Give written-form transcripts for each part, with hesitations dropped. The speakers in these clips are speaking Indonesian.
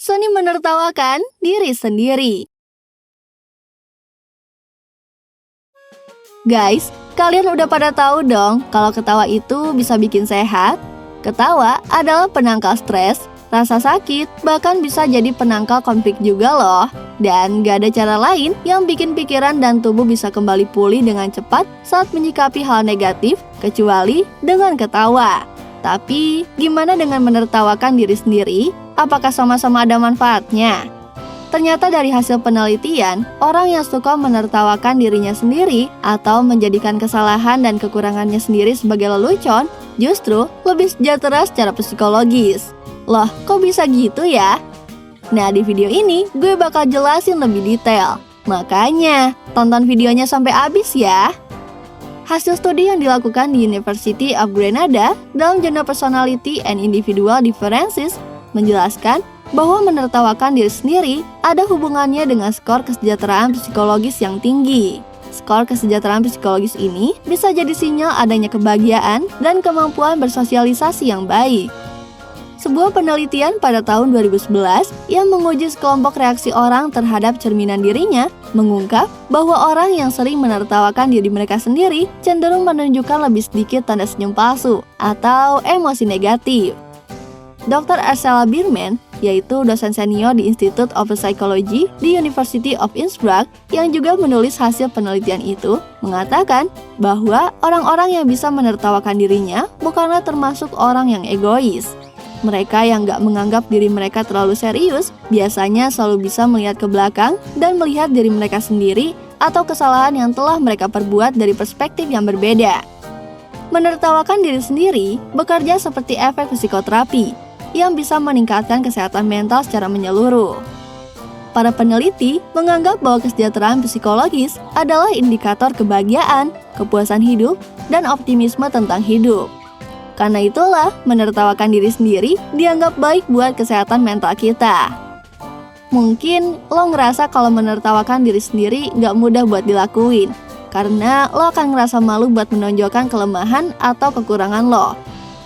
seni menertawakan diri sendiri. Guys, kalian udah pada tahu dong kalau ketawa itu bisa bikin sehat? Ketawa adalah penangkal stres, rasa sakit, bahkan bisa jadi penangkal konflik juga loh. Dan gak ada cara lain yang bikin pikiran dan tubuh bisa kembali pulih dengan cepat saat menyikapi hal negatif, kecuali dengan ketawa. Tapi, gimana dengan menertawakan diri sendiri? Apakah sama-sama ada manfaatnya? Ternyata dari hasil penelitian, orang yang suka menertawakan dirinya sendiri atau menjadikan kesalahan dan kekurangannya sendiri sebagai lelucon, justru lebih sejahtera secara psikologis. Loh, kok bisa gitu ya? Nah, di video ini gue bakal jelasin lebih detail. Makanya, tonton videonya sampai habis ya. Hasil studi yang dilakukan di University of Granada dalam jurnal Personality and Individual Differences menjelaskan bahwa menertawakan diri sendiri ada hubungannya dengan skor kesejahteraan psikologis yang tinggi. Skor kesejahteraan psikologis ini bisa jadi sinyal adanya kebahagiaan dan kemampuan bersosialisasi yang baik. Sebuah penelitian pada tahun 2011 yang menguji sekelompok reaksi orang terhadap cerminan dirinya mengungkap bahwa orang yang sering menertawakan diri mereka sendiri cenderung menunjukkan lebih sedikit tanda senyum palsu atau emosi negatif. Dr. Ursula Biermann, yaitu dosen senior di Institute of Psychology di University of Innsbruck yang juga menulis hasil penelitian itu, mengatakan bahwa orang-orang yang bisa menertawakan dirinya bukanlah termasuk orang yang egois. Mereka yang gak menganggap diri mereka terlalu serius biasanya selalu bisa melihat ke belakang dan melihat diri mereka sendiri atau kesalahan yang telah mereka perbuat dari perspektif yang berbeda. Menertawakan diri sendiri bekerja seperti efek psikoterapi yang bisa meningkatkan kesehatan mental secara menyeluruh. Para peneliti menganggap bahwa kesejahteraan psikologis adalah indikator kebahagiaan, kepuasan hidup, dan optimisme tentang hidup. Karena itulah, menertawakan diri sendiri dianggap baik buat kesehatan mental kita. Mungkin lo ngerasa kalau menertawakan diri sendiri gak mudah buat dilakuin, karena lo akan ngerasa malu buat menonjolkan kelemahan atau kekurangan lo.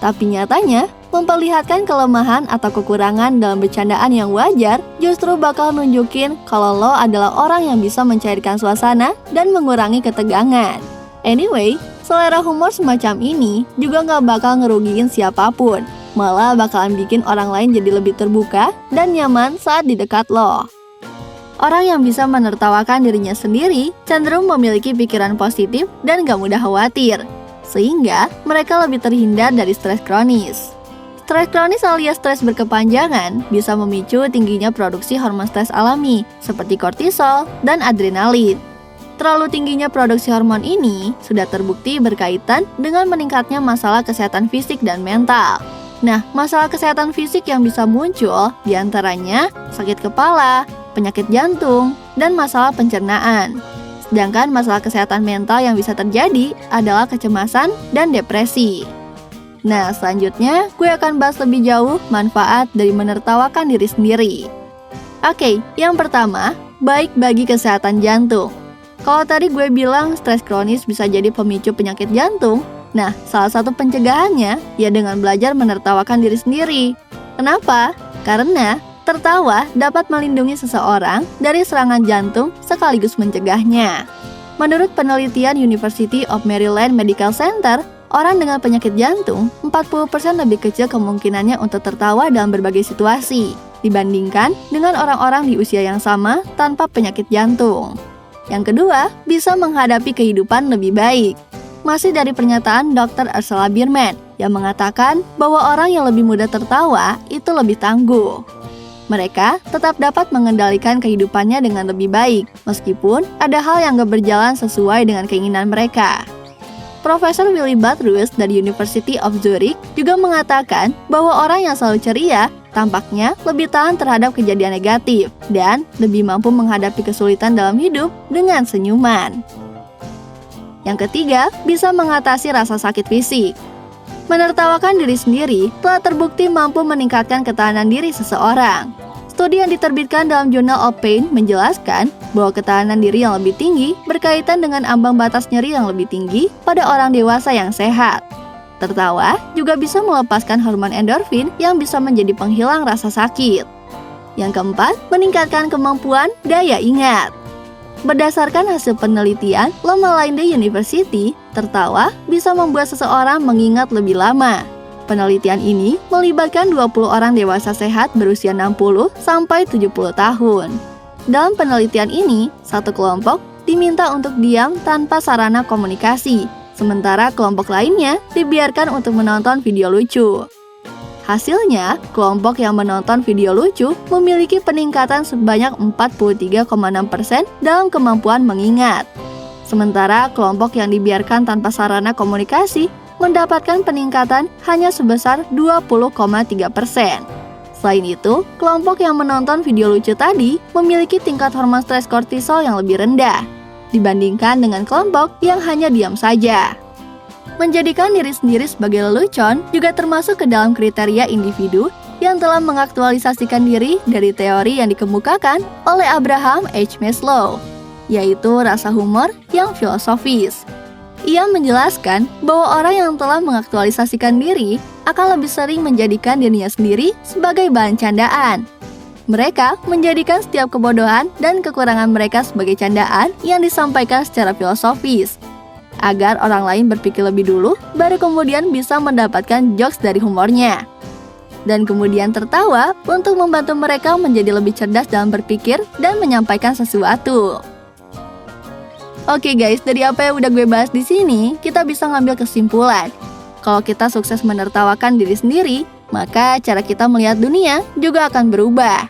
Tapi nyatanya, memperlihatkan kelemahan atau kekurangan dalam bercandaan yang wajar justru bakal nunjukin kalau lo adalah orang yang bisa mencairkan suasana dan mengurangi ketegangan. Anyway, selera humor semacam ini juga gak bakal ngerugiin siapapun, malah bakalan bikin orang lain jadi lebih terbuka dan nyaman saat di dekat lo. Orang yang bisa menertawakan dirinya sendiri cenderung memiliki pikiran positif dan gak mudah khawatir, sehingga mereka lebih terhindar dari stres kronis. Stres kronis alias stres berkepanjangan bisa memicu tingginya produksi hormon stres alami seperti kortisol dan adrenalin. Terlalu tingginya produksi hormon ini sudah terbukti berkaitan dengan meningkatnya masalah kesehatan fisik dan mental. Nah, masalah kesehatan fisik yang bisa muncul diantaranya sakit kepala, penyakit jantung, dan masalah pencernaan. Sedangkan masalah kesehatan mental yang bisa terjadi adalah kecemasan dan depresi. Nah, selanjutnya gue akan bahas lebih jauh manfaat dari menertawakan diri sendiri. Oke, yang pertama, baik bagi kesehatan jantung. Kalau tadi gue bilang stres kronis bisa jadi pemicu penyakit jantung, nah salah satu pencegahannya ya dengan belajar menertawakan diri sendiri. Kenapa? Karena tertawa dapat melindungi seseorang dari serangan jantung sekaligus mencegahnya. Menurut penelitian University of Maryland Medical Center, orang dengan penyakit jantung 40% lebih kecil kemungkinannya untuk tertawa dalam berbagai situasi dibandingkan dengan orang-orang di usia yang sama tanpa penyakit jantung. Yang kedua, bisa menghadapi kehidupan lebih baik. Masih dari pernyataan Dr. Ursula Biermann yang mengatakan bahwa orang yang lebih mudah tertawa itu lebih tangguh. Mereka tetap dapat mengendalikan kehidupannya dengan lebih baik, meskipun ada hal yang gak berjalan sesuai dengan keinginan mereka. Profesor Willy Batrus dari University of Zurich juga mengatakan bahwa orang yang selalu ceria tampaknya lebih tahan terhadap kejadian negatif dan lebih mampu menghadapi kesulitan dalam hidup dengan senyuman. Yang ketiga, bisa mengatasi rasa sakit fisik. Menertawakan diri sendiri telah terbukti mampu meningkatkan ketahanan diri seseorang. Studi yang diterbitkan dalam Journal of Pain menjelaskan bahwa ketahanan diri yang lebih tinggi berkaitan dengan ambang batas nyeri yang lebih tinggi pada orang dewasa yang sehat. Tertawa juga bisa melepaskan hormon endorfin yang bisa menjadi penghilang rasa sakit. Yang keempat, meningkatkan kemampuan daya ingat. Berdasarkan hasil penelitian Loma Linda University, tertawa bisa membuat seseorang mengingat lebih lama. Penelitian ini melibatkan 20 orang dewasa sehat berusia 60 sampai 70 tahun. Dalam penelitian ini, satu kelompok diminta untuk diam tanpa sarana komunikasi, sementara kelompok lainnya dibiarkan untuk menonton video lucu. Hasilnya, kelompok yang menonton video lucu memiliki peningkatan sebanyak 43,6% dalam kemampuan mengingat. Sementara kelompok yang dibiarkan tanpa sarana komunikasi mendapatkan peningkatan hanya sebesar 20,3%. Selain itu, kelompok yang menonton video lucu tadi memiliki tingkat hormon stres kortisol yang lebih rendah dibandingkan dengan kelompok yang hanya diam saja. Menjadikan diri sendiri sebagai lelucon juga termasuk ke dalam kriteria individu yang telah mengaktualisasikan diri dari teori yang dikemukakan oleh Abraham H. Maslow, yaitu rasa humor yang filosofis. Ia menjelaskan bahwa orang yang telah mengaktualisasikan diri akan lebih sering menjadikan dirinya sendiri sebagai bahan candaan. Mereka menjadikan setiap kebodohan dan kekurangan mereka sebagai candaan yang disampaikan secara filosofis, agar orang lain berpikir lebih dulu, baru kemudian bisa mendapatkan jokes dari humornya. Dan kemudian tertawa untuk membantu mereka menjadi lebih cerdas dalam berpikir dan menyampaikan sesuatu. Oke guys, dari apa yang udah gue bahas di sini, kita bisa ngambil kesimpulan. Kalau kita sukses menertawakan diri sendiri, maka cara kita melihat dunia juga akan berubah.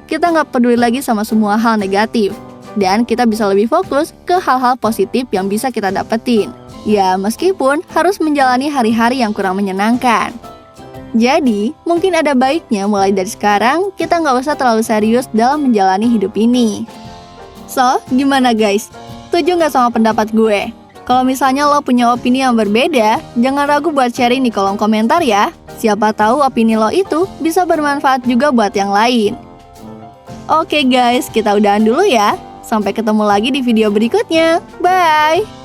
Kita nggak peduli lagi sama semua hal negatif. Dan kita bisa lebih fokus ke hal-hal positif yang bisa kita dapetin. Ya, meskipun harus menjalani hari-hari yang kurang menyenangkan. Jadi, mungkin ada baiknya mulai dari sekarang kita nggak usah terlalu serius dalam menjalani hidup ini. So, gimana guys? Setuju nggak sama pendapat gue? Kalau misalnya lo punya opini yang berbeda, jangan ragu buat sharing di kolom komentar ya. Siapa tahu opini lo itu bisa bermanfaat juga buat yang lain. Oke guys, kita udahan dulu ya. Sampai ketemu lagi di video berikutnya. Bye!